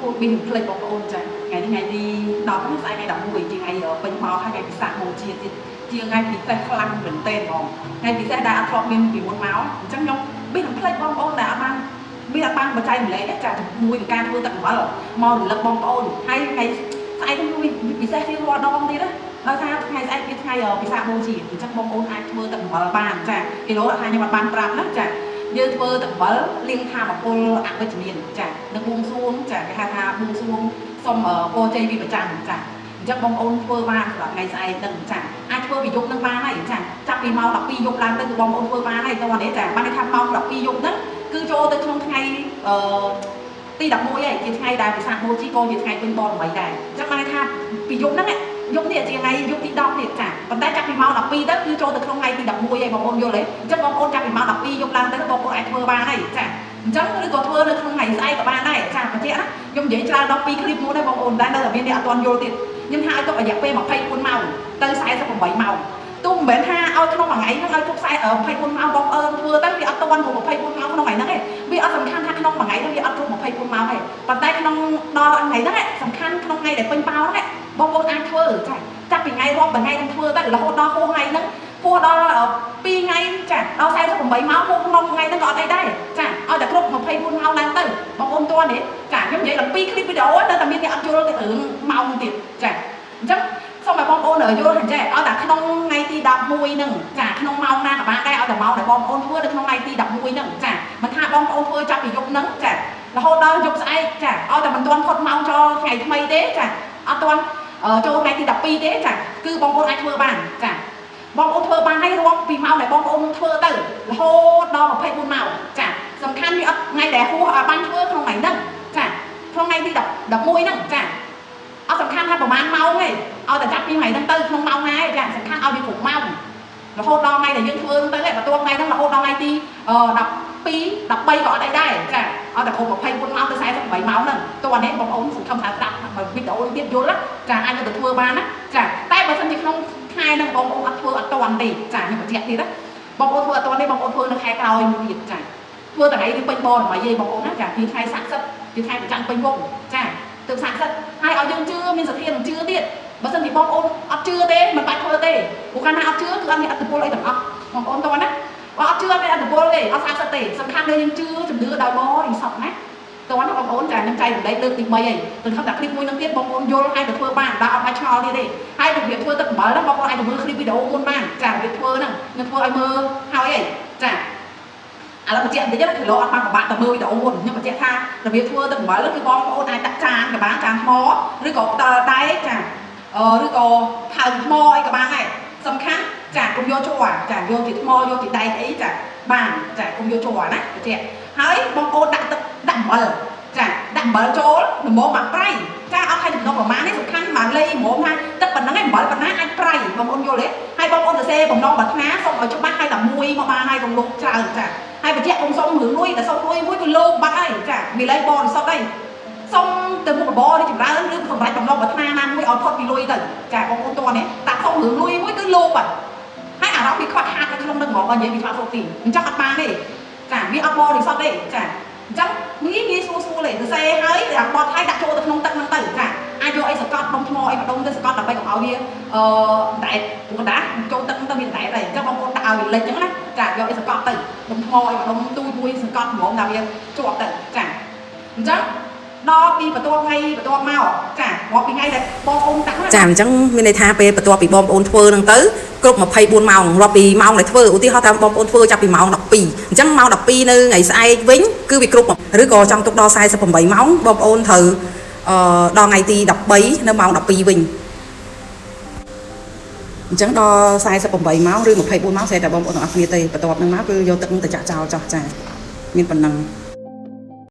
ពួកមានផ្លេចបងប្អូនចាថ្ងៃទី10នេះស្អែកថ្ងៃ11ជាថ្ងៃពេញមកហើយថ្ងៃពិសាបូជាទៀតជាថ្ងៃពិសេសខ្លាំងមែនទែនហ្មងថ្ងៃពិសេសដែលអត់ធ្លាប់មានពីមុនមកអញ្ចឹងខ្ញុំមានផ្លេចបងប្អូនដែលអត់បានបច្ច័យម្លែកចាជាមួយនឹងការធ្វើទឹកអំបិលមករំលឹកបងប្អូនហើយថ្ងៃស្អែកនេះពិសេសទៀតរាល់ដងទៀតណាដោយសារថ្ងៃស្អែកជាថ្ងៃពិសាបូជាអញ្ចឹងបងប្អូនអាចធ្វើទឹកអំបិលបានចាគីឡូថាខ្ញុំអត់បានប្រាប់ណាចាយើងធ្វើទឹកអំបិលលាងថាមពលអវិជ្ជមានចានៅបួងសួងចាគេហៅថាបួងសួងសុំពរជ័យពីប្រចាំចាអញ្ចឹងបងប្អូនធ្វើបានសម្រាប់ថ្ងៃស្អែកនឹងចាអាចធ្វើពីយប់នឹងបានហើយចាចាប់ពីម៉ោង12យប់ឡើងទៅគឺបងប្អូនធ្វើបានហើយតោះនេះចាបានថាម៉ោង12យប់ហ្នឹងគឺចូលទៅក្នុងថ្ងៃទី11ហើយជាថ្ងៃដែលពិសាបូជាក៏ជាថ្ងៃពេញបរមីដែរអញ្ចឹងបានថាពីយប់ហ្នឹងយប់នេះជាថ្ងៃយប់ទី10នេះចាប៉ុន្តែចាប់ពីម៉ោង12ទៅគឺចូលទៅក្នុងថ្ងៃទី11ហើយបងប្អូនយល់ទេអញ្ចឹងបងប្អូនចាប់ពីម៉ោង12យប់ឡើងទៅបងប្អូនអាចធ្វើបានហើយចាអញ្ចឹងឬក៏ធ្វើនៅក្នុងថ្ងៃស្អែកក៏បានដែរចាបញ្ជាក់ណាខ្ញុំនិយាយច្រើនដល់2 clip មុនដែរបងប្អូនតែនៅតែមានអ្នកអត់ទាន់យល់ទៀតខ្ញុំថាឲ្យទុករយៈពេល24ម៉ោងទៅ48ម៉ោងទោះមិនមែនថាឲ្យក្នុងមួយថ្ងៃហ្នឹងឲ្យទុក24ម៉ោងបងប្អូនធ្វើទៅវាអត់ទាន់គ្រប់24ម៉ោងក្នុងថ្ងៃហ្នឹងទេវាអត់សំខាន់ថាក្នុងមួយថ្ងៃហ្នឹងវាអត់គ្រប់24ម៉ោងទេប៉ុន្តែក្នុងដល់ថ្ងៃហ្នឹងសំខាន់ក្នុងថ្ងៃដែលពេញប៉ោហ្នឹងបងប្អូនអាចធ្វើចាចាប់ពីថ្ងៃរាប់ថ្ងៃនឹងធ្វើទៅរហូតដល់ហួសថ្ងៃហ្នឹងហួសដល់2ថ្ងៃចាដល់48ម៉ោងហួសក្នុងថ្ងៃហ្នឹងក៏អត់អីដែរចាឲ្យតែគ្រប់24ម៉ោងឡើងទៅបងប្អូនទាន់ទេចាខ្ញុំនិយាយដល់2 clip វីដេអូទៅតែមានអ្នកអត់យល់ទៅរឿងម៉ោងទៀតចាអញ្ចឹងសូមឲ្យបងប្អូនយល់ហ្នឹងចេះឲ្យតែក្នុងថ្ងៃទី11ហ្នឹងចាក្នុងម៉ោងណាក៏បានដែរឲ្យតែម៉ោងដែលបងប្អូនធ្វើនៅក្នុងថ្ងៃទី11ហ្នឹងចាមិនថាបងប្អូនធ្វើចាប់ពីយប់ហ្នឹងចារហូតដល់យប់ស្អែកចាឲ្យតែមិនទាន់ផុតម៉ោងចូលថ្ងៃថ្មីទេចាអត់ទាន់ចូលថ្ងៃទី12ទេចាគឺបងប្អូនអាចធ្វើបានចាបងប្អូនធ្វើបានហើយរាប់ពីម៉ោងដែលបងប្អូនធ្វើទៅរហូតដល់24ម៉ោងចាសំខាន់វាអត់ថ្ងៃដែលហួសឲ្យបានធ្វើក្នុងថ្ងៃហ្នឹងចាក្នុងថ្ងៃទី11ហ្នឹងចាអត់សំខាន់ថាប្រហែលម៉ោងទេឲ្យតែចាប់ពីថ្ងៃហ្នឹងទៅក្នុងម៉ោងណាទេចាសំខាន់ឲ្យវាគ្រប់ម៉ោងរហូតដល់ថ្ងៃដែលយើងធ្វើទៅឯងបន្ទាប់ថ្ងៃហ្នឹងរហូតដល់ថ្ងៃទី12 13ក៏អត់អីដែរចាឲ្យតែគ្រប់24ម៉ោងទៅ48ម៉ោងហ្នឹងតោះនេះបងប្អូនសង្ឃឹមថាស្ដាប់វីដេអូទៀតយល់ណាចាអាចទៅធ្វើបានណាចាតែបើមិនជាក្នុងខែហ្នឹងបងប្អូនអត់ធ្វើអត់ទាន់ទេចាខ្ញុំបញ្ជាក់ទៀតណាបងប្អូនធ្វើអត់ទាន់ទេបងប្អូនធ្វើនៅខែក្រោយមួយទៀតចាធ្វើថ្ងៃនេះពេញបរមីយបងប្អូនណាចាពីថ្ងៃស័ក្តិសិទ្ធិពីថ្ងៃប្រចាំពេញវងចាទើបស័ក្តិសិទ្ធិហើយឲ្យយើងជឿមានសទ្ធានឹងជឿទៀតបើមិនជាបងប្អូនអត់ជឿទេមិនបាច់ធ្វើទេព្រោះកាលណាអត់ជឿគឺអត់មានអត្តពលអីទាំងអស់បងប្អូនតោះណាបើអត់ជឿអត់មានអត្តពលទេអត់ស័ក្តិសិទ្ធិទេសំខាន់គឺយើងជឿជំនឿដោយបរិសុទ្ធណាតោះណាបងប្អូនចាខ្ញុំចែករំលែកលើកទី3ហើយទន្ទឹមតែคลิปមួយនឹងទៀតបងប្អូនយល់ហើយទៅធ្វើបានដល់អត់បាច់ឆ្ងល់ទៀតទេហើយរបៀបធ្វើទឹកអំបិលហ្នឹងបងប្អូនអាចទៅមើលคลิปវីដេអូមុនបានចារបៀបធ្វើហ្នឹងខ្ញុំធ្វើឲ្យមើលហើយហីចាឥឡូវបញ្ជាក់បន្តិចគីឡូអត់បានពិបាកទៅមើលវីដេអូមុនខ្ញុំបញ្ជាក់ថារបៀបធ្វើទឹកអំបិលគឺបងប្អូនអាចដាក់ចានក៏បានចានថ្មឬក៏ផ្ដិលដែកចាឬក៏ផើងថ្មអីក៏បានដែរសំខាន់ចាកុំយកជ័រចាយកជាថ្មយកជាដែកអីចាបានចាកុំយកជ័រណាបញ្ជាក់ហើយបងប្អូនដាក់ទឹកដាក់អំបិលចាដាក់អំបិលចូលល្មមមកប្រៃចាអត់ឲ្យចំណុកប្រមាណនេះសំខាន់បានលៃល្មមថាទឹកប៉ុណ្ណឹងឯងអំបិលប៉ុណ្ណាអាចប្រៃបងប្អូនយល់ទេហើយបងប្អូនសរសេរបំណងប្រាថ្នាសូមឲ្យច្បាស់ឲ្យតែមួយមកបានហើយកុំលោកច្រើនចាហើយបញ្ជាក់កុំសុំរឿងលុយតែសុំលុយមួយគឺលោកបាត់ហើយចាមានលេខបរិសុទ្ធអីសុំទៅមុខរបរនេះចម្រើនឬសម្រាប់បំណងប្រាថ្នាណាមួយឲ្យផុតពីលុយទៅចាបងប្អូនតោះនេះតែសុំរឿងលុយមួយគឺលោកបាត់ហើយអារម្មណ៍ពីខ្វះខាតនៅក្នុងនឹងហ្មងបើនិយាយពីខ្វះសូទីអញ្ចឹងអត់បានទេចាវាអត់បរិសុទ្ធទេចាអញ្ចឹងងាយស្រួលទេសរសេរហើយដាក់បត់ហើយដាក់ចូលទៅក្នុងទឹកហ្នឹងទៅចាអាចយកអីសកត់ដុំថ្មអីម្ដុំទៅសកត់ដើម្បីកុំឲ្យវាដែកព្រោះកណ្ដាស់ចូលទឹកហ្នឹងទៅមានដែកដែរអញ្ចឹងបងប្អូនដាក់ឲ្យវាលិចអញ្ចឹងណាចាយកអីសកត់ទៅដុំថ្មអីម្ដុំទូចមួយសកត់ហ្មងថាវាជាប់ទៅចាអញ្ចឹងដល់ពីបន្ទាប់ថ្ងៃបន្ទាប់មកចារាប់ពីថ្ងៃដែលបងប្អូនដាក់ចាអញ្ចឹងមានន័យថាពេលបន្ទាប់ពីបងប្អូនធ្វើហ្នឹងទៅគ្រប់24ម៉ោងរាប់ពីម៉ោងដែលធ្វើឧទាហរណ៍ថាបងប្អូនធ្វើចាប់ពីម៉ោង12អញ្ចឹងម៉ោង12នៅថ្ងៃស្អែកវិញគឺវាគ្រប់ឬក៏ចង់ទុកដល់48ម៉ោងបងប្អូនត្រូវដល់ថ្ងៃទី13នៅម៉ោង12វិញអញ្ចឹងដល់48ម៉ោងឬ24ម៉ោងស្អែកតែបងប្អូនទាំងអស់គ្នាទេបន្ទាប់ហ្នឹងមកគឺយកទឹកទៅចាក់ចោលចោះចាមានប៉ុណ្ណឹង